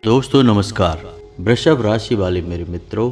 दोस्तों नमस्कार। वृषभ राशि वाले मेरे मित्रों,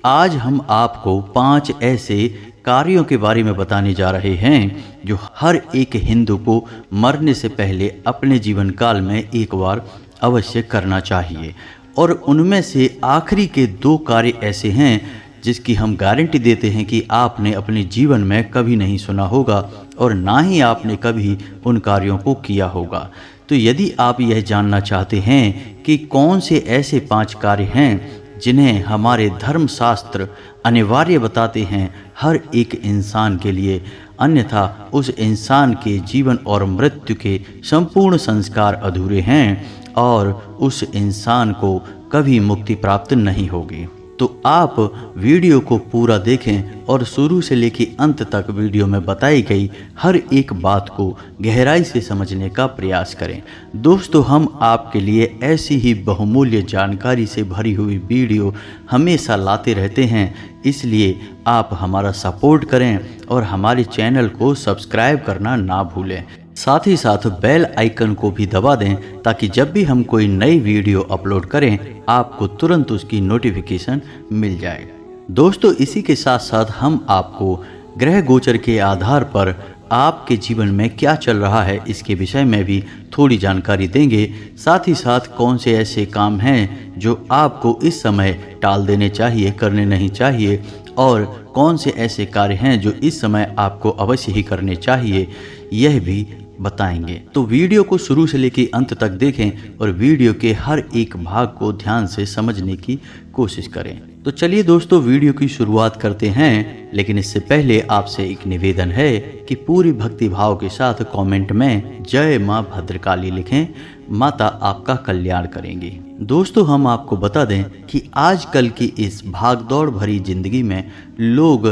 आज हम आपको 5 ऐसे कार्यों के बारे में बताने जा रहे हैं जो हर एक हिंदू को मरने से पहले अपने जीवन काल में एक बार अवश्य करना चाहिए। और उनमें से आखिरी के 2 कार्य ऐसे हैं जिसकी हम गारंटी देते हैं कि आपने अपने जीवन में कभी नहीं सुना होगा और ना ही आपने कभी उन कार्यों को किया होगा। तो यदि आप यह जानना चाहते हैं कि कौन से ऐसे 5 कार्य हैं जिन्हें हमारे धर्मशास्त्र अनिवार्य बताते हैं हर एक इंसान के लिए, अन्यथा उस इंसान के जीवन और मृत्यु के संपूर्ण संस्कार अधूरे हैं और उस इंसान को कभी मुक्ति प्राप्त नहीं होगी, तो आप वीडियो को पूरा देखें और शुरू से लेकर अंत तक वीडियो में बताई गई हर एक बात को गहराई से समझने का प्रयास करें। दोस्तों, हम आपके लिए ऐसी ही बहुमूल्य जानकारी से भरी हुई वीडियो हमेशा लाते रहते हैं, इसलिए आप हमारा सपोर्ट करें और हमारे चैनल को सब्सक्राइब करना ना भूलें। साथ ही साथ बेल आइकन को भी दबा दें ताकि जब भी हम कोई नई वीडियो अपलोड करें आपको तुरंत उसकी नोटिफिकेशन मिल जाए। दोस्तों, इसी के साथ साथ हम आपको ग्रह गोचर के आधार पर आपके जीवन में क्या चल रहा है इसके विषय में भी थोड़ी जानकारी देंगे। साथ ही साथ कौन से ऐसे काम हैं जो आपको इस समय टाल देने चाहिए, करने नहीं चाहिए, और कौन से ऐसे कार्य हैं जो इस समय आपको अवश्य ही करने चाहिए, यह भी बताएंगे। तो वीडियो को शुरू से लेकर अंत तक देखें और वीडियो के हर एक भाग को ध्यान से समझने की कोशिश करें। तो चलिए दोस्तों, वीडियो की शुरुआत करते हैं, लेकिन इससे पहले आपसे एक निवेदन है कि पूरी भक्ति भाव के साथ कमेंट में जय मां भद्रकाली लिखें, माता आपका कल्याण करेंगी। दोस्तों, हम आपको बता दें कि आजकल की इस भागदौड़ भरी जिंदगी में लोग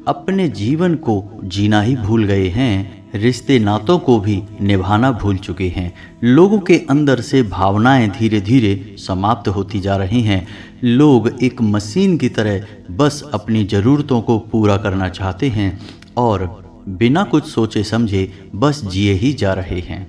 अपने जीवन को जीना ही भूल गए हैं, रिश्ते नातों को भी निभाना भूल चुके हैं। लोगों के अंदर से भावनाएं धीरे धीरे समाप्त होती जा रही हैं। लोग एक मशीन की तरह बस अपनी ज़रूरतों को पूरा करना चाहते हैं और बिना कुछ सोचे समझे बस जिए ही जा रहे हैं।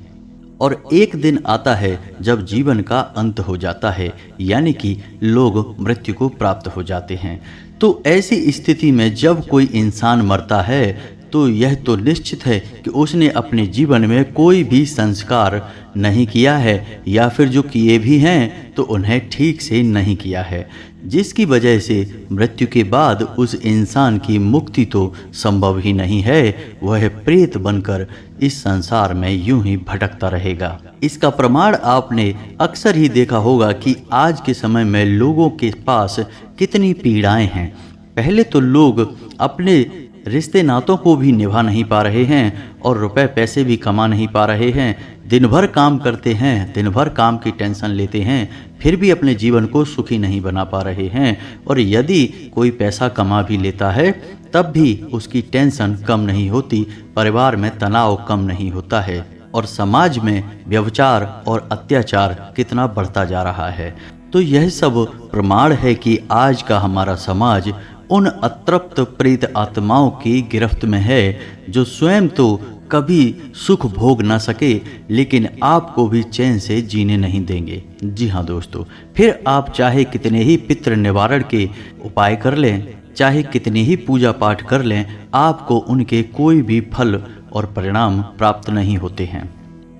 और एक दिन आता है जब जीवन का अंत हो जाता है, यानी कि लोग मृत्यु को प्राप्त हो जाते हैं। तो ऐसी स्थिति में जब कोई इंसान मरता है तो यह तो निश्चित है कि उसने अपने जीवन में कोई भी संस्कार नहीं किया है, या फिर जो किए भी हैं तो उन्हें ठीक से नहीं किया है, जिसकी वजह से मृत्यु के बाद उस इंसान की मुक्ति तो संभव ही नहीं है। वह प्रेत बनकर इस संसार में यूं ही भटकता रहेगा। इसका प्रमाण आपने अक्सर ही देखा होगा कि आज के समय में लोगों के पास कितनी पीड़ाएं हैं। पहले तो लोग अपने रिश्ते नातों को भी निभा नहीं पा रहे हैं और रुपए पैसे भी कमा नहीं पा रहे हैं। दिन भर काम करते हैं, दिन भर काम की टेंशन लेते हैं, फिर भी अपने जीवन को सुखी नहीं बना पा रहे हैं। और यदि कोई पैसा कमा भी लेता है तब भी उसकी टेंशन कम नहीं होती, परिवार में तनाव कम नहीं होता है, और समाज में व्यभिचार और अत्याचार कितना बढ़ता जा रहा है। तो यह सब प्रमाण है कि आज का हमारा समाज उन अतृप्त प्रेत आत्माओं की गिरफ्त में है जो स्वयं तो कभी सुख भोग ना सके लेकिन आपको भी चैन से जीने नहीं देंगे। जी हाँ दोस्तों, फिर आप चाहे कितने ही पितृ निवारण के उपाय कर लें, चाहे कितनी ही पूजा पाठ कर लें, आपको उनके कोई भी फल और परिणाम प्राप्त नहीं होते हैं।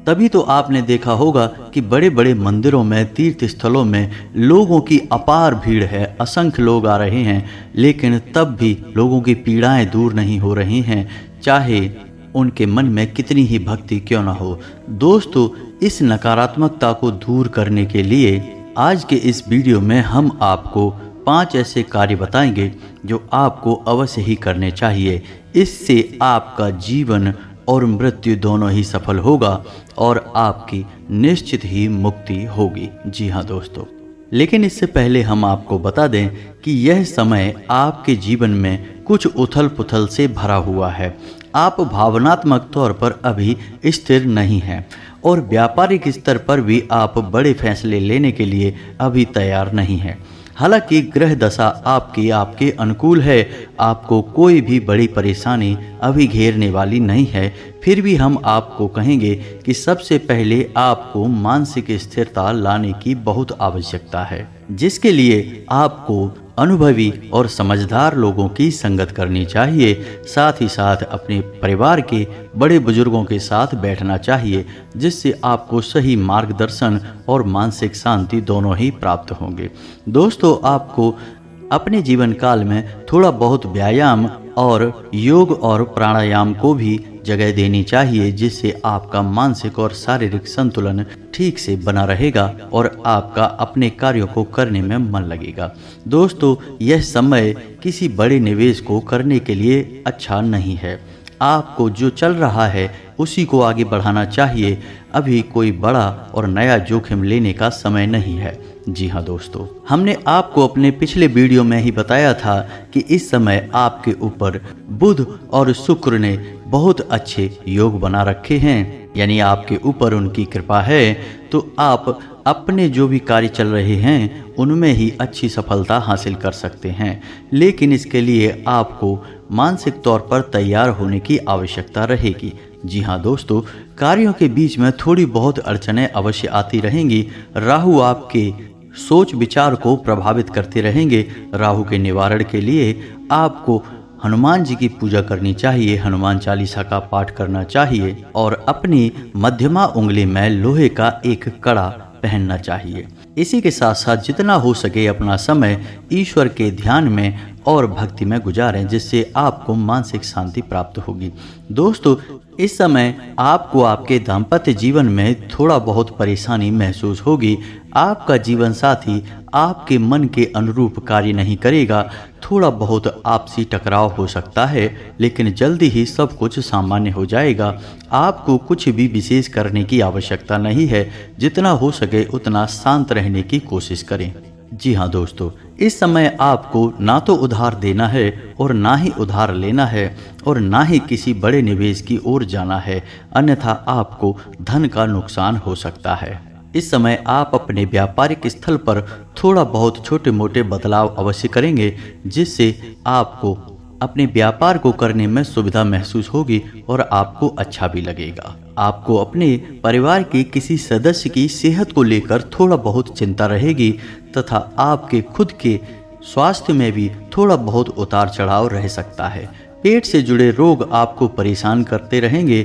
तभी तो आपने देखा होगा कि बड़े बड़े मंदिरों में, तीर्थ स्थलों में लोगों की अपार भीड़ है, असंख्य लोग आ रहे हैं, लेकिन तब भी लोगों की पीड़ाएं दूर नहीं हो रही हैं, चाहे उनके मन में कितनी ही भक्ति क्यों ना हो। दोस्तों, इस नकारात्मकता को दूर करने के लिए आज के इस वीडियो में हम आपको 5 ऐसे कार्य बताएंगे जो आपको अवश्य ही करने चाहिए। इससे आपका जीवन और मृत्यु दोनों ही सफल होगा और आपकी निश्चित ही मुक्ति होगी। जी हाँ दोस्तों, लेकिन इससे पहले हम आपको बता दें कि यह समय आपके जीवन में कुछ उथल पुथल से भरा हुआ है। आप भावनात्मक तौर पर अभी स्थिर नहीं हैं और व्यापारिक स्तर पर भी आप बड़े फैसले लेने के लिए अभी तैयार नहीं हैं। हालांकि ग्रह दशा आपके अनुकूल है, आपको कोई भी बड़ी परेशानी अभी घेरने वाली नहीं है। फिर भी हम आपको कहेंगे कि सबसे पहले आपको मानसिक स्थिरता लाने की बहुत आवश्यकता है, जिसके लिए आपको अनुभवी और समझदार लोगों की संगत करनी चाहिए। साथ ही साथ अपने परिवार के बड़े बुजुर्गों के साथ बैठना चाहिए, जिससे आपको सही मार्गदर्शन और मानसिक शांति दोनों ही प्राप्त होंगे। दोस्तों, आपको अपने जीवन काल में थोड़ा बहुत व्यायाम और योग और प्राणायाम को भी जगह देनी चाहिए, जिससे आपका मानसिक और शारीरिक संतुलन ठीक से बना रहेगा और आपका अपने कार्यों को करने में मन लगेगा। दोस्तों, यह समय किसी बड़े निवेश को करने के लिए अच्छा नहीं है। आपको जो चल रहा है उसी को आगे बढ़ाना चाहिए। अभी कोई बड़ा और नया जोखिम लेने का समय नहीं है। जी हाँ दोस्तों, हमने आपको अपने पिछले वीडियो में ही बताया था कि इस समय आपके ऊपर बुध और शुक्र ने बहुत अच्छे योग बना रखे हैं, यानी आपके ऊपर उनकी कृपा है। तो आप अपने जो भी कार्य चल रहे हैं उनमें ही अच्छी सफलता हासिल कर सकते हैं, लेकिन इसके लिए आपको मानसिक तौर पर तैयार होने की आवश्यकता रहेगी। जी हाँ दोस्तों, कार्यों के बीच में थोड़ी बहुत अड़चनें अवश्य आती रहेंगी। राहु आपके सोच विचार को प्रभावित करते रहेंगे। राहु के निवारण के लिए आपको हनुमान जी की पूजा करनी चाहिए, हनुमान चालीसा का पाठ करना चाहिए और अपनी मध्यमा उंगली में लोहे का एक कड़ा पहनना चाहिए। इसी के साथ साथ जितना हो सके अपना समय ईश्वर के ध्यान में और भक्ति में गुजारें, जिससे आपको मानसिक शांति प्राप्त होगी। दोस्तों, इस समय आपको आपके दाम्पत्य जीवन में थोड़ा बहुत परेशानी महसूस होगी। आपका जीवन साथी आपके मन के अनुरूप कार्य नहीं करेगा। थोड़ा बहुत आपसी टकराव हो सकता है, लेकिन जल्दी ही सब कुछ सामान्य हो जाएगा। आपको कुछ भी विशेष करने की आवश्यकता नहीं है। जितना हो सके उतना शांत रहने की कोशिश करें। जी हाँ दोस्तों, इस समय आपको ना तो उधार देना है और ना ही उधार लेना है और ना ही किसी बड़े निवेश की ओर जाना है, अन्यथा आपको धन का नुकसान हो सकता है। इस समय आप अपने व्यापारिक स्थल पर थोड़ा बहुत छोटे मोटे बदलाव अवश्य करेंगे, जिससे आपको अपने व्यापार को करने में सुविधा महसूस होगी और आपको अच्छा भी लगेगा। आपको अपने परिवार के किसी सदस्य की सेहत को लेकर थोड़ा बहुत चिंता रहेगी तथा आपके खुद के स्वास्थ्य में भी थोड़ा बहुत उतार चढ़ाव रह सकता है। पेट से जुड़े रोग आपको परेशान करते रहेंगे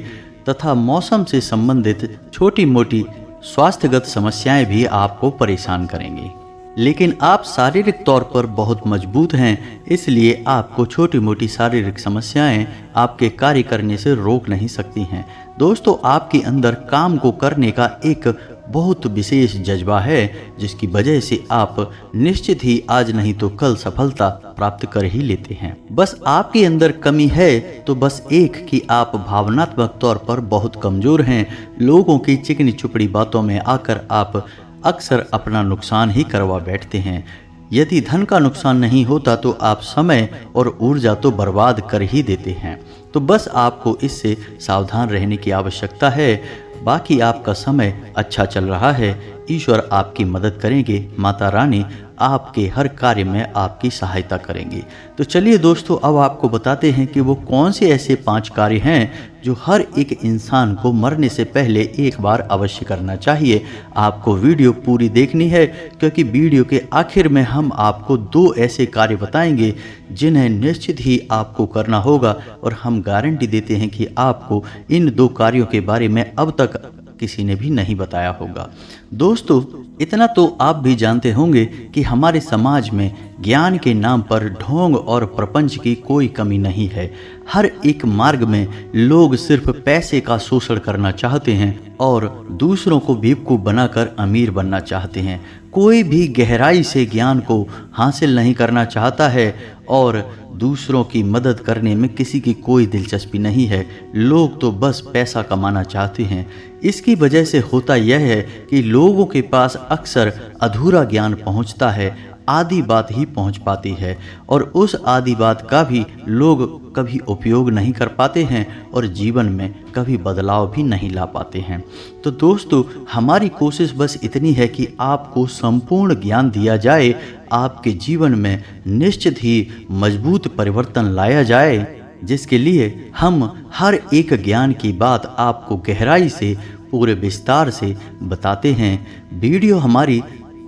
तथा मौसम से संबंधित छोटी मोटी स्वास्थ्यगत समस्याएं भी आपको परेशान करेंगी, लेकिन आप शारीरिक तौर पर बहुत मजबूत हैं, इसलिए आपको छोटी मोटी शारीरिक समस्याएं आपके कार्य करने से रोक नहीं सकती हैं। दोस्तों, आपके अंदर काम को करने का एक बहुत विशेष जज्बा है, जिसकी वजह से आप निश्चित ही आज नहीं तो कल सफलता प्राप्त कर ही लेते हैं। बस आपके अंदर कमी है तो बस एक कि आप भावनात्मक तौर पर बहुत कमजोर हैं। लोगों की चिकनी चुपड़ी बातों में आकर आप अक्सर अपना नुकसान ही करवा बैठते हैं। यदि धन का नुकसान नहीं होता तो आप समय और ऊर्जा तो बर्बाद कर ही देते हैं। तो बस आपको इससे सावधान रहने की आवश्यकता है। बाकी आपका समय अच्छा चल रहा है, ईश्वर आपकी मदद करेंगे, माता रानी आपके हर कार्य में आपकी सहायता करेंगी। तो चलिए दोस्तों, अब आपको बताते हैं कि वो कौन से ऐसे 5 कार्य हैं जो हर एक इंसान को मरने से पहले एक बार अवश्य करना चाहिए। आपको वीडियो पूरी देखनी है, क्योंकि वीडियो के आखिर में हम आपको 2 ऐसे कार्य बताएंगे जिन्हें निश्चित ही आपको करना होगा और हम गारंटी देते हैं कि आपको इन 2 कार्यों के बारे में अब तक किसी ने भी नहीं बताया होगा। दोस्तों, इतना तो आप भी जानते होंगे कि हमारे समाज में ज्ञान के नाम पर ढोंग और प्रपंच की कोई कमी नहीं है। हर एक मार्ग में लोग सिर्फ पैसे का शोषण करना चाहते हैं और दूसरों को बेवकूफ बनाकर अमीर बनना चाहते हैं। कोई भी गहराई से ज्ञान को हासिल नहीं करना चाहता है और दूसरों की मदद करने में किसी की कोई दिलचस्पी नहीं है। लोग तो बस पैसा कमाना चाहते हैं। इसकी वजह से होता यह है कि लोगों के पास अक्सर अधूरा ज्ञान पहुंचता है। आधी बात ही पहुंच पाती है और उस आधी बात का भी लोग कभी उपयोग नहीं कर पाते हैं और जीवन में कभी बदलाव भी नहीं ला पाते हैं। तो दोस्तों, हमारी कोशिश बस इतनी है कि आपको संपूर्ण ज्ञान दिया जाए, आपके जीवन में निश्चित ही मजबूत परिवर्तन लाया जाए, जिसके लिए हम हर एक ज्ञान की बात आपको गहराई से पूरे विस्तार से बताते हैं। वीडियो हमारी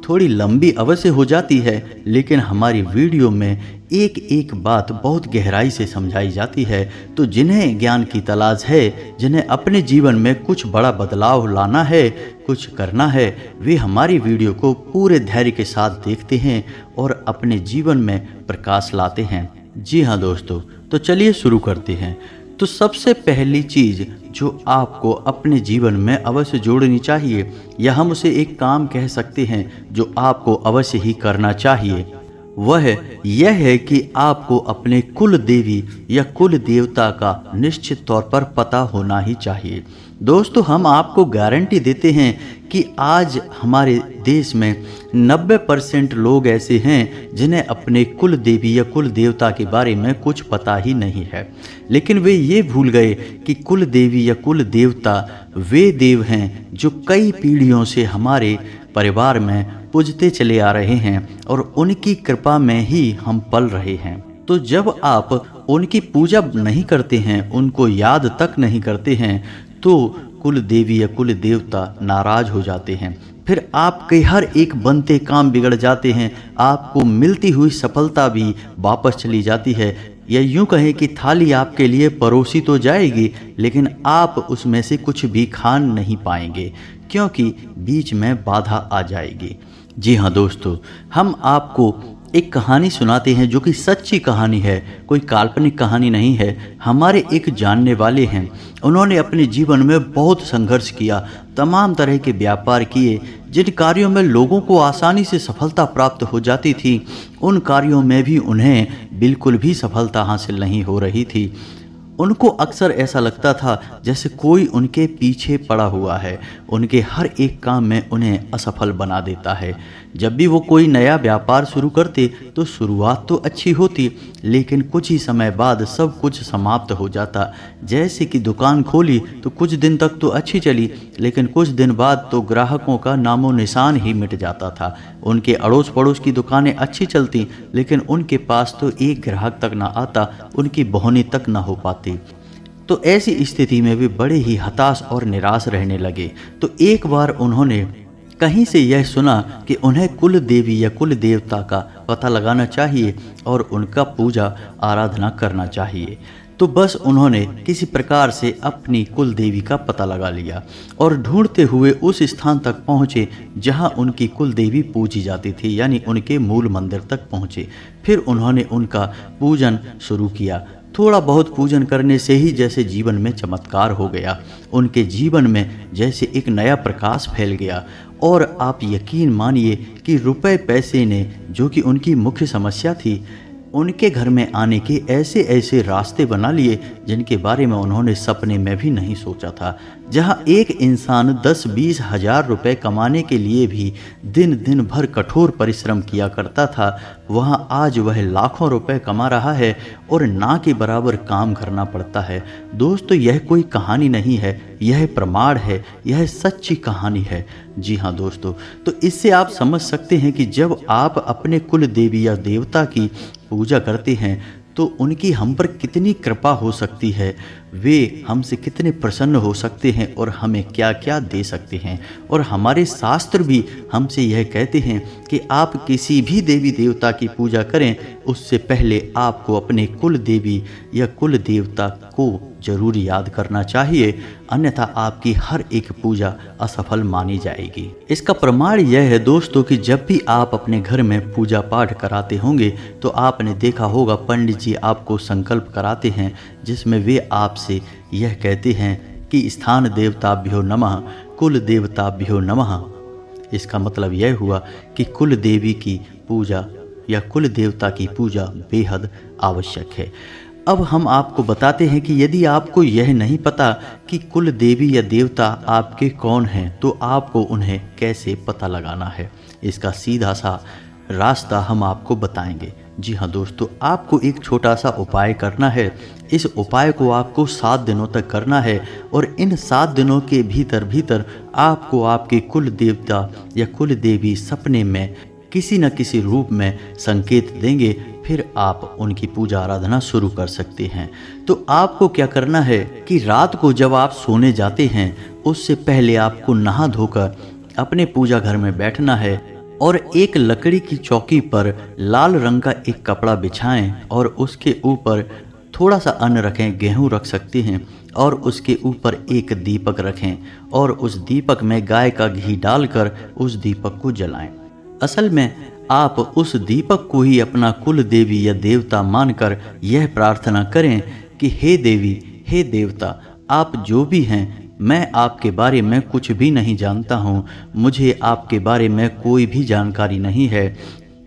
थोड़ी लंबी अवश्य हो जाती है, लेकिन हमारी वीडियो में एक एक बात बहुत गहराई से समझाई जाती है। तो जिन्हें ज्ञान की तलाश है, जिन्हें अपने जीवन में कुछ बड़ा बदलाव लाना है, कुछ करना है, वे हमारी वीडियो को पूरे धैर्य के साथ देखते हैं और अपने जीवन में प्रकाश लाते हैं। जी हाँ दोस्तों, तो चलिए शुरू करते हैं। तो सबसे पहली चीज़ जो आपको अपने जीवन में अवश्य जोड़नी चाहिए, या हम उसे एक काम कह सकते हैं जो आपको अवश्य ही करना चाहिए, वह यह है कि आपको अपने कुल देवी या कुल देवता का निश्चित तौर पर पता होना ही चाहिए। दोस्तों, हम आपको गारंटी देते हैं कि आज हमारे देश में 90% लोग ऐसे हैं जिन्हें अपने कुल देवी या कुल देवता के बारे में कुछ पता ही नहीं है। लेकिन वे ये भूल गए कि कुल देवी या कुल देवता वे देव हैं जो कई पीढ़ियों से हमारे परिवार में पूजते चले आ रहे हैं और उनकी कृपा में ही हम पल रहे हैं। तो जब आप उनकी पूजा नहीं करते हैं, उनको याद तक नहीं करते हैं, तो कुल देवी या कुल देवता नाराज हो जाते हैं। फिर आपके हर एक बनते काम बिगड़ जाते हैं, आपको मिलती हुई सफलता भी वापस चली जाती है, या यूं कहें कि थाली आपके लिए परोसी तो जाएगी, लेकिन आप उसमें से कुछ भी खा नहीं पाएंगे, क्योंकि बीच में बाधा आ जाएगी। जी हाँ दोस्तों, हम आपको एक कहानी सुनाते हैं जो कि सच्ची कहानी है, कोई काल्पनिक कहानी नहीं है। हमारे एक जानने वाले हैं, उन्होंने अपने जीवन में बहुत संघर्ष किया, तमाम तरह के व्यापार किए, जिन कार्यों में लोगों को आसानी से सफलता प्राप्त हो जाती थी, उन कार्यों में भी उन्हें बिल्कुल भी सफलता हासिल नहीं हो रही थी। उनको अक्सर ऐसा लगता था जैसे कोई उनके पीछे पड़ा हुआ है, उनके हर एक काम में उन्हें असफल बना देता है। जब भी वो कोई नया व्यापार शुरू करते तो शुरुआत तो अच्छी होती, लेकिन कुछ ही समय बाद सब कुछ समाप्त हो जाता। जैसे कि दुकान खोली तो कुछ दिन तक तो अच्छी चली, लेकिन कुछ दिन बाद तो ग्राहकों का नामो निशान ही मिट जाता था। उनके अड़ोस पड़ोस की दुकानें अच्छी चलती, लेकिन उनके पास तो एक ग्राहक तक ना आता, उनकी बोहनी तक ना हो पाती। तो ऐसी स्थिति में वे बड़े ही हताश और निराश रहने लगे। तो एक बार उन्होंने कहीं से यह सुना कि उन्हें कुल देवी या कुल देवता का पता लगाना चाहिए और उनका पूजा आराधना करना चाहिए। तो बस उन्होंने किसी प्रकार से अपनी कुल देवी का पता लगा लिया और ढूंढते हुए उस स्थान तक पहुँचे जहाँ उनकी कुल देवी पूजी जाती थी, यानी उनके मूल मंदिर तक पहुँचे। फिर उन्होंने उनका पूजन शुरू किया। थोड़ा बहुत पूजन करने से ही जैसे जीवन में चमत्कार हो गया, उनके जीवन में जैसे एक नया प्रकाश फैल गया। और आप यकीन मानिए कि रुपए पैसे ने, जो कि उनकी मुख्य समस्या थी, उनके घर में आने के ऐसे ऐसे रास्ते बना लिए जिनके बारे में उन्होंने सपने में भी नहीं सोचा था। जहां एक इंसान 10-20 हज़ार रुपये कमाने के लिए भी दिन दिन भर कठोर परिश्रम किया करता था, वहां आज वह लाखों रुपए कमा रहा है और ना के बराबर काम करना पड़ता है। दोस्तों, यह कोई कहानी नहीं है, यह प्रमाण है, यह सच्ची कहानी है। जी हाँ दोस्तों, तो इससे आप समझ सकते हैं कि जब आप अपने कुल देवी या देवता की पूजा करते हैं तो उनकी हम पर कितनी कृपा हो सकती है, वे हमसे कितने प्रसन्न हो सकते हैं और हमें क्या क्या दे सकते हैं। और हमारे शास्त्र भी हमसे यह कहते हैं कि आप किसी भी देवी देवता की पूजा करें, उससे पहले आपको अपने कुल देवी या कुल देवता को जरूर याद करना चाहिए, अन्यथा आपकी हर एक पूजा असफल मानी जाएगी। इसका प्रमाण यह है दोस्तों कि जब भी आप अपने घर में पूजा पाठ कराते होंगे तो आपने देखा होगा पंडित जी आपको संकल्प कराते हैं, जिसमें वे आपसे यह कहते हैं कि स्थान देवताभ्यो नमः, कुल देवताभ्यो नमः। इसका मतलब यह हुआ कि कुल देवी की पूजा या कुल देवता की पूजा बेहद आवश्यक है। अब हम आपको बताते हैं कि यदि आपको यह नहीं पता कि कुल देवी या देवता आपके कौन हैं, तो आपको उन्हें कैसे पता लगाना है। इसका सीधा सा रास्ता हम आपको बताएंगे। जी हाँ दोस्तों, आपको एक छोटा सा उपाय करना है। इस उपाय को आपको 7 दिनों तक करना है और इन 7 दिनों के भीतर भीतर आपको आपके कुल देवता या कुल देवी सपने में किसी न किसी रूप में संकेत देंगे, फिर आप उनकी पूजा आराधना शुरू कर सकते हैं। तो आपको क्या करना है कि रात को जब आप सोने जाते हैं उससे पहले आपको नहा धोकर अपने पूजा घर में बैठना है और एक लकड़ी की चौकी पर लाल रंग का एक कपड़ा बिछाएं और उसके ऊपर थोड़ा सा अन्न रखें, गेहूं रख सकते हैं, और उसके ऊपर एक दीपक रखें और उस दीपक में गाय का घी डालकर उस दीपक को जलाएं। असल में आप उस दीपक को ही अपना कुल देवी या देवता मानकर यह प्रार्थना करें कि हे देवी, हे देवता, आप जो भी हैं, मैं आपके बारे में कुछ भी नहीं जानता हूँ, मुझे आपके बारे में कोई भी जानकारी नहीं है,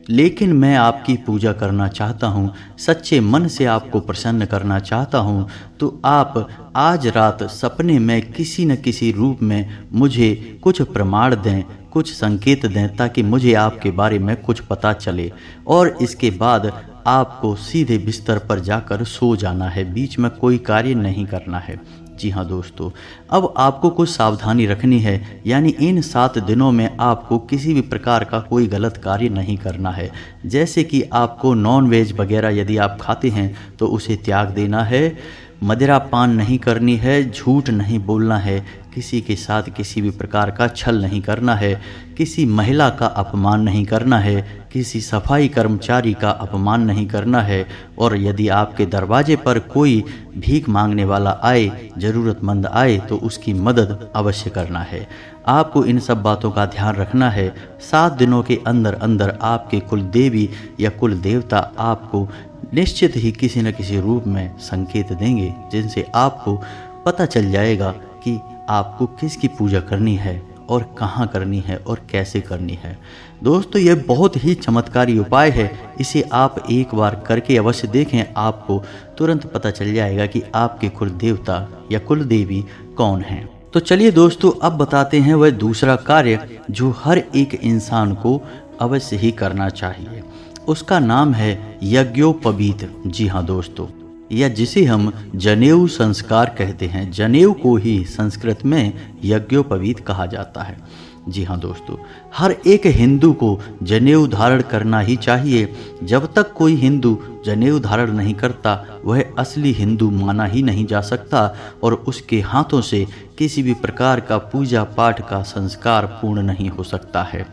लेकिन मैं आपकी पूजा करना चाहता हूँ, सच्चे मन से आपको प्रसन्न करना चाहता हूँ। तो आप आज रात सपने में किसी न किसी रूप में मुझे कुछ प्रमाण दें, कुछ संकेत दें, ताकि मुझे आपके बारे में कुछ पता चले। और इसके बाद आपको सीधे बिस्तर पर जाकर सो जाना है, बीच में कोई कार्य नहीं करना है। जी हाँ दोस्तों, अब आपको कुछ सावधानी रखनी है, यानी इन 7 दिनों में आपको किसी भी प्रकार का कोई गलत कार्य नहीं करना है। जैसे कि आपको नॉन वेज वगैरह यदि आप खाते हैं तो उसे त्याग देना है, मदिरा पान नहीं करनी है, झूठ नहीं बोलना है, किसी के साथ किसी भी प्रकार का छल नहीं करना है, किसी महिला का अपमान नहीं करना है, किसी सफाई कर्मचारी का अपमान नहीं करना है, और यदि आपके दरवाजे पर कोई भीख मांगने वाला आए, ज़रूरतमंद आए, तो उसकी मदद अवश्य करना है। आपको इन सब बातों का ध्यान रखना है। 7 दिनों के अंदर अंदर आपके कुल देवी या कुल देवता आपको निश्चित ही किसी न किसी रूप में संकेत देंगे, जिनसे आपको पता चल जाएगा कि आपको किसकी पूजा करनी है और कहाँ करनी है और कैसे करनी है। दोस्तों, यह बहुत ही चमत्कारी उपाय है, इसे आप एक बार करके अवश्य देखें, आपको तुरंत पता चल जाएगा कि आपके कुल देवता या कुल देवी कौन हैं। तो चलिए दोस्तों, अब बताते हैं वह दूसरा कार्य जो हर एक इंसान को अवश्य ही करना चाहिए। उसका नाम है यज्ञोपवीत। जी हाँ दोस्तों, या जिसे हम जनेऊ संस्कार कहते हैं। जनेऊ को ही संस्कृत में यज्ञोपवीत कहा जाता है। जी हाँ दोस्तों, हर एक हिंदू को जनेऊ धारण करना ही चाहिए। जब तक कोई हिंदू जनेऊ धारण नहीं करता, वह असली हिंदू माना ही नहीं जा सकता और उसके हाथों से किसी भी प्रकार का पूजा पाठ का संस्कार पूर्ण नहीं हो सकता है।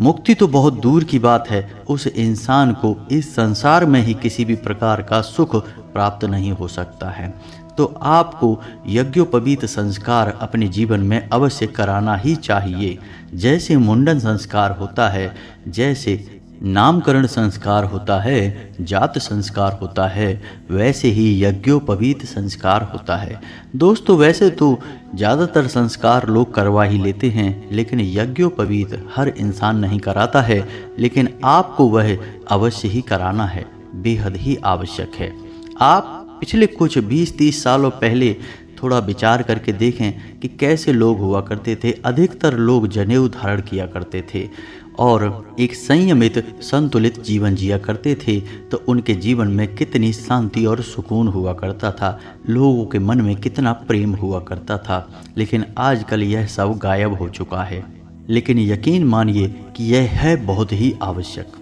मुक्ति तो बहुत दूर की बात है, उस इंसान को इस संसार में ही किसी भी प्रकार का सुख प्राप्त नहीं हो सकता है। तो आपको यज्ञोपवीत संस्कार अपने जीवन में अवश्य कराना ही चाहिए। जैसे मुंडन संस्कार होता है, जैसे नामकरण संस्कार होता है, जात संस्कार होता है, वैसे ही यज्ञोपवीत संस्कार होता है। दोस्तों, वैसे तो ज़्यादातर संस्कार लोग करवा ही लेते हैं, लेकिन यज्ञोपवीत हर इंसान नहीं कराता है, लेकिन आपको वह अवश्य ही कराना है, बेहद ही आवश्यक है। आप पिछले कुछ 20-30 सालों पहले थोड़ा विचार करके देखें कि कैसे लोग हुआ करते थे। अधिकतर लोग जनेऊ धारण किया करते थे और एक संयमित संतुलित जीवन जिया करते थे, तो उनके जीवन में कितनी शांति और सुकून हुआ करता था, लोगों के मन में कितना प्रेम हुआ करता था। लेकिन आजकल यह सब गायब हो चुका है, लेकिन यकीन मानिए कि यह है बहुत ही आवश्यक।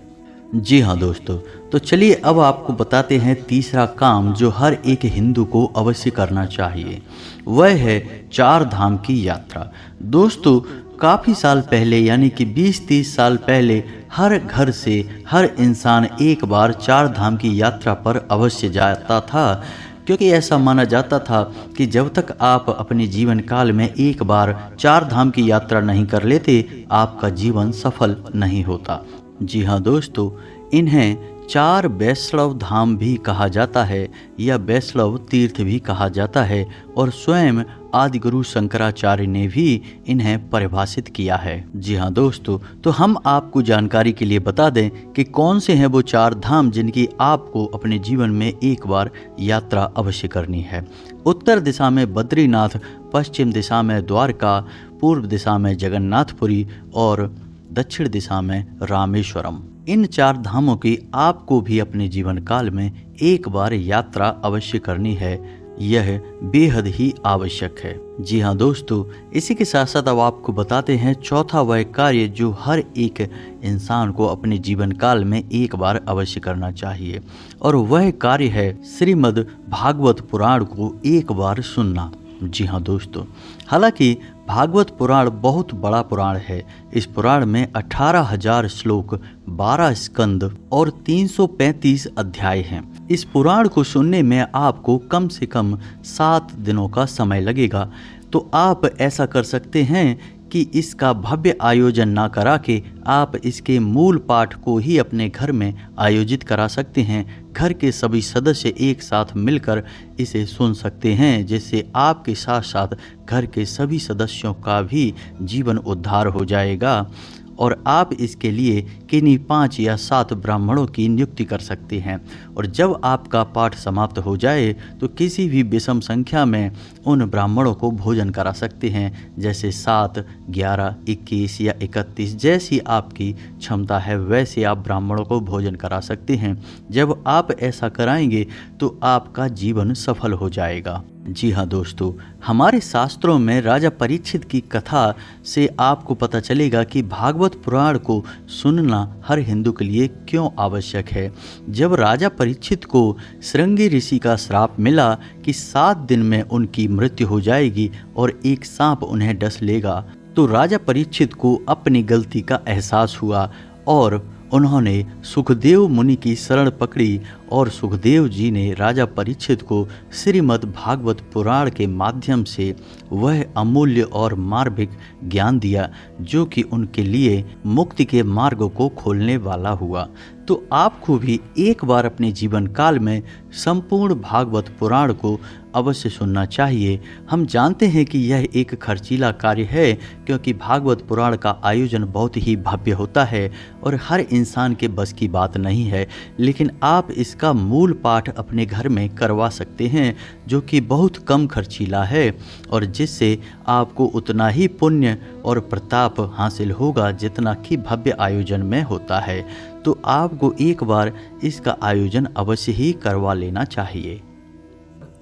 जी हाँ दोस्तों, तो चलिए अब आपको बताते हैं तीसरा काम जो हर एक हिंदू को अवश्य करना चाहिए। वह है 4 धाम की यात्रा। दोस्तों, काफ़ी साल पहले, यानी कि 20-30 साल पहले, हर घर से हर इंसान एक बार 4 धाम की यात्रा पर अवश्य जाता था, क्योंकि ऐसा माना जाता था कि जब तक आप अपने जीवन काल में एक बार 4 धाम की यात्रा नहीं कर लेते, आपका जीवन सफल नहीं होता। जी हाँ दोस्तों, इन्हें 4 वैष्णव धाम भी कहा जाता है या वैष्णव तीर्थ भी कहा जाता है, और स्वयं आदिगुरु शंकराचार्य ने भी इन्हें परिभाषित किया है। जी हाँ दोस्तों, तो हम आपको जानकारी के लिए बता दें कि कौन से हैं वो 4 धाम जिनकी आपको अपने जीवन में एक बार यात्रा अवश्य करनी है। उत्तर दिशा में बद्रीनाथ, पश्चिम दिशा में द्वारका, पूर्व दिशा में जगन्नाथपुरी और दक्षिण दिशा में रामेश्वरम। इन 4 धामों की आपको भी अपने जीवन काल में एक बार यात्रा अवश्य करनी है। यह बेहद ही आवश्यक है। जी हाँ दोस्तों, इसी के साथ साथ अब आपको बताते हैं चौथा वह कार्य जो हर एक इंसान को अपने जीवन काल में एक बार अवश्य करना चाहिए, और वह कार्य है श्रीमद् भागवत पुराण को एक बार सुनना। जी हाँ दोस्तों, हालांकि भागवत पुराण बहुत बड़ा पुराण है। इस पुराण में 18,000 श्लोक, 12 स्कंद और 335 अध्याय हैं। इस पुराण को सुनने में आपको कम से कम 7 दिनों का समय लगेगा। तो आप ऐसा कर सकते हैं कि इसका भव्य आयोजन ना करा के आप इसके मूल पाठ को ही अपने घर में आयोजित करा सकते हैं। घर के सभी सदस्य एक साथ मिलकर इसे सुन सकते हैं, जिससे आपके साथ साथ घर के सभी सदस्यों का भी जीवन उद्धार हो जाएगा। और आप इसके लिए किन्हीं 5 या 7 ब्राह्मणों की नियुक्ति कर सकते हैं। और जब आपका पाठ समाप्त हो जाए तो किसी भी विषम संख्या में उन ब्राह्मणों को भोजन करा सकते हैं, जैसे 7, 11, 21 या 31, जैसी आपकी क्षमता है वैसे आप ब्राह्मणों को भोजन करा सकते हैं। जब आप ऐसा कराएंगे तो आपका जीवन सफल हो जाएगा। जी हाँ दोस्तों, हमारे शास्त्रों में राजा परीक्षित की कथा से आपको पता चलेगा कि भागवत पुराण को सुनना हर हिंदू के लिए क्यों आवश्यक है। जब राजा परीक्षित को श्रृंगी ऋषि का श्राप मिला कि 7 दिन में उनकी मृत्यु हो जाएगी और एक सांप उन्हें डस लेगा, तो राजा परीक्षित को अपनी गलती का एहसास हुआ और उन्होंने सुखदेव मुनि की शरण पकड़ी। और सुखदेव जी ने राजा परीक्षित को श्रीमद् भागवत पुराण के माध्यम से वह अमूल्य और मार्मिक ज्ञान दिया जो कि उनके लिए मुक्ति के मार्ग को खोलने वाला हुआ। तो आपको भी एक बार अपने जीवन काल में संपूर्ण भागवत पुराण को अवश्य सुनना चाहिए। हम जानते हैं कि यह एक खर्चीला कार्य है, क्योंकि भागवत पुराण का आयोजन बहुत ही भव्य होता है और हर इंसान के बस की बात नहीं है। लेकिन आप इसका मूल पाठ अपने घर में करवा सकते हैं, जो कि बहुत कम खर्चीला है और जिससे आपको उतना ही पुण्य और प्रताप हासिल होगा जितना कि भव्य आयोजन में होता है। तो आपको एक बार इसका आयोजन अवश्य ही करवा लेना चाहिए।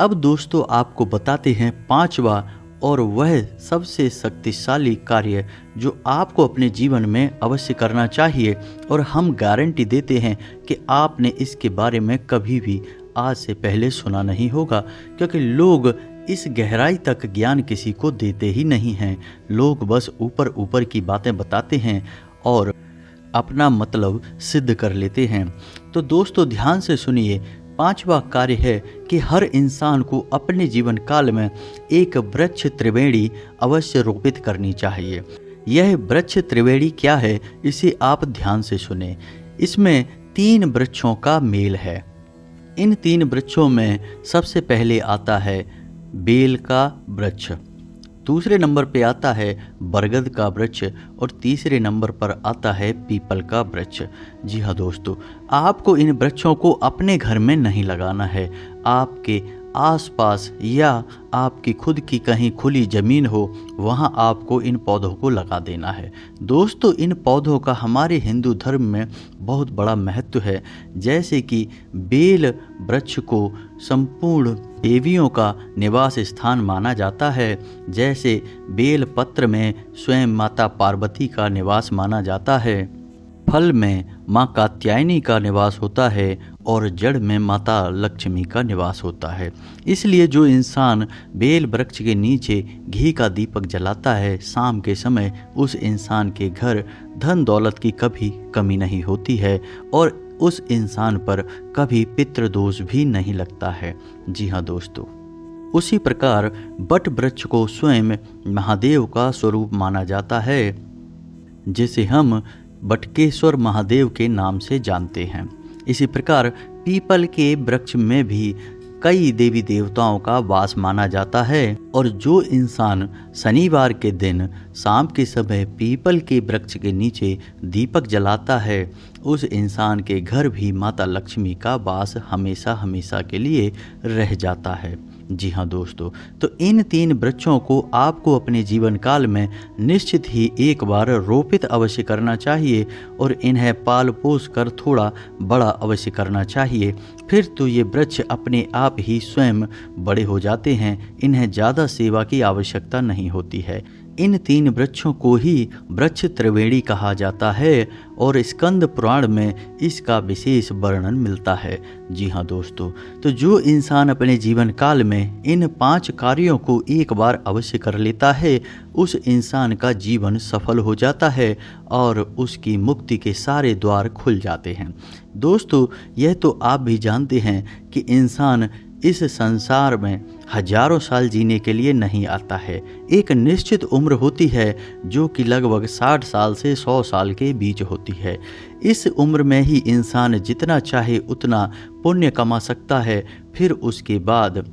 अब दोस्तों आपको बताते हैं 5वां और वह सबसे शक्तिशाली कार्य जो आपको अपने जीवन में अवश्य करना चाहिए, और हम गारंटी देते हैं कि आपने इसके बारे में कभी भी आज से पहले सुना नहीं होगा, क्योंकि लोग इस गहराई तक ज्ञान किसी को देते ही नहीं हैं। लोग बस ऊपर ऊपर की बातें बताते हैं और अपना मतलब सिद्ध कर लेते हैं। तो दोस्तों ध्यान से सुनिए, 5वां कार्य है कि हर इंसान को अपने जीवन काल में एक वृक्ष त्रिवेणी अवश्य रोपित करनी चाहिए। यह वृक्ष त्रिवेणी क्या है, इसे आप ध्यान से सुने। इसमें 3 वृक्षों का मेल है। इन 3 वृक्षों में सबसे पहले आता है बेल का वृक्ष, दूसरे नंबर पे आता है बरगद का वृक्ष और तीसरे नंबर पर आता है पीपल का वृक्ष। जी हाँ दोस्तों, आपको इन वृक्षों को अपने घर में नहीं लगाना है। आपके आसपास या आपकी खुद की कहीं खुली ज़मीन हो, वहाँ आपको इन पौधों को लगा देना है। दोस्तों इन पौधों का हमारे हिंदू धर्म में बहुत बड़ा महत्व है। जैसे कि बेल वृक्ष को संपूर्ण देवियों का निवास स्थान माना जाता है, जैसे बेल पत्र में स्वयं माता पार्वती का निवास माना जाता है, फल में माँ कात्यायनी का निवास होता है और जड़ में माता लक्ष्मी का निवास होता है। इसलिए जो इंसान बेल वृक्ष के नीचे घी का दीपक जलाता है, शाम के समय उस इंसान के घर धन दौलत की कभी कमी नहीं होती है और उस इंसान पर कभी पितृदोष भी नहीं लगता है। जी हाँ दोस्तों, उसी प्रकार बट वृक्ष को स्वयं महादेव का स्वरूप माना जाता है, जिसे हम बटकेश्वर महादेव के नाम से जानते हैं। इसी प्रकार पीपल के वृक्ष में भी कई देवी देवताओं का वास माना जाता है और जो इंसान शनिवार के दिन शाम के समय पीपल के वृक्ष के नीचे दीपक जलाता है, उस इंसान के घर भी माता लक्ष्मी का वास हमेशा हमेशा के लिए रह जाता है। जी हाँ दोस्तों, तो इन 3 वृक्षों को आपको अपने जीवन काल में निश्चित ही एक बार रोपित अवश्य करना चाहिए और इन्हें पाल पोस कर थोड़ा बड़ा अवश्य करना चाहिए। फिर तो ये वृक्ष अपने आप ही स्वयं बड़े हो जाते हैं, इन्हें ज़्यादा सेवा की आवश्यकता नहीं होती है। इन 3 वृक्षों को ही वृक्ष त्रिवेणी कहा जाता है और स्कंद पुराण में इसका विशेष वर्णन मिलता है। जी हाँ दोस्तों, तो जो इंसान अपने जीवन काल में इन 5 कार्यों को एक बार अवश्य कर लेता है, उस इंसान का जीवन सफल हो जाता है और उसकी मुक्ति के सारे द्वार खुल जाते हैं। दोस्तों, यह तो आप भी जानते हैं कि इंसान इस संसार में हजारों साल जीने के लिए नहीं आता है। एक निश्चित उम्र होती है जो कि लगभग 60 साल से 100 साल के बीच होती है। इस उम्र में ही इंसान जितना चाहे उतना पुण्य कमा सकता है। फिर उसके बाद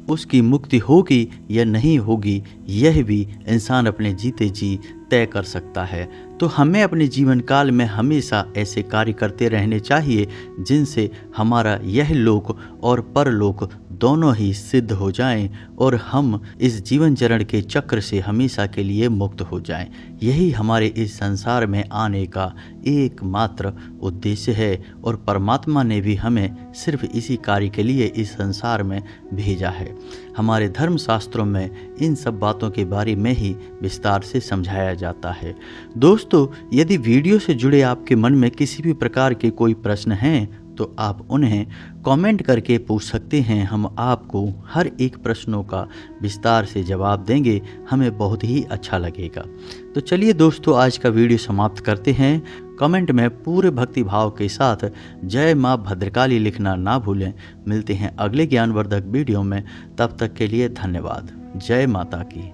उसकी मुक्ति होगी या नहीं होगी, यह भी इंसान अपने जीते जी तय कर सकता है। तो हमें अपने जीवन काल में हमेशा ऐसे कार्य करते रहने चाहिए जिनसे हमारा यह लोक और परलोक दोनों ही सिद्ध हो जाएं और हम इस जीवन चरण के चक्र से हमेशा के लिए मुक्त हो जाएं। यही हमारे इस संसार में आने का एकमात्र उद्देश्य है और परमात्मा ने भी हमें सिर्फ इसी कार्य के लिए इस संसार में भेजा है। हमारे धर्म शास्त्रों में इन सब बातों के बारे में ही विस्तार से समझाया जाता है। दोस्तों, यदि वीडियो से जुड़े आपके मन में किसी भी प्रकार के कोई प्रश्न हैं तो आप उन्हें कमेंट करके पूछ सकते हैं। हम आपको हर एक प्रश्नों का विस्तार से जवाब देंगे, हमें बहुत ही अच्छा लगेगा। तो चलिए दोस्तों, आज का वीडियो समाप्त करते हैं। कमेंट में पूरे भक्ति भाव के साथ जय माँ भद्रकाली लिखना ना भूलें। मिलते हैं अगले ज्ञानवर्धक वीडियो में, तब तक के लिए धन्यवाद। जय माता की।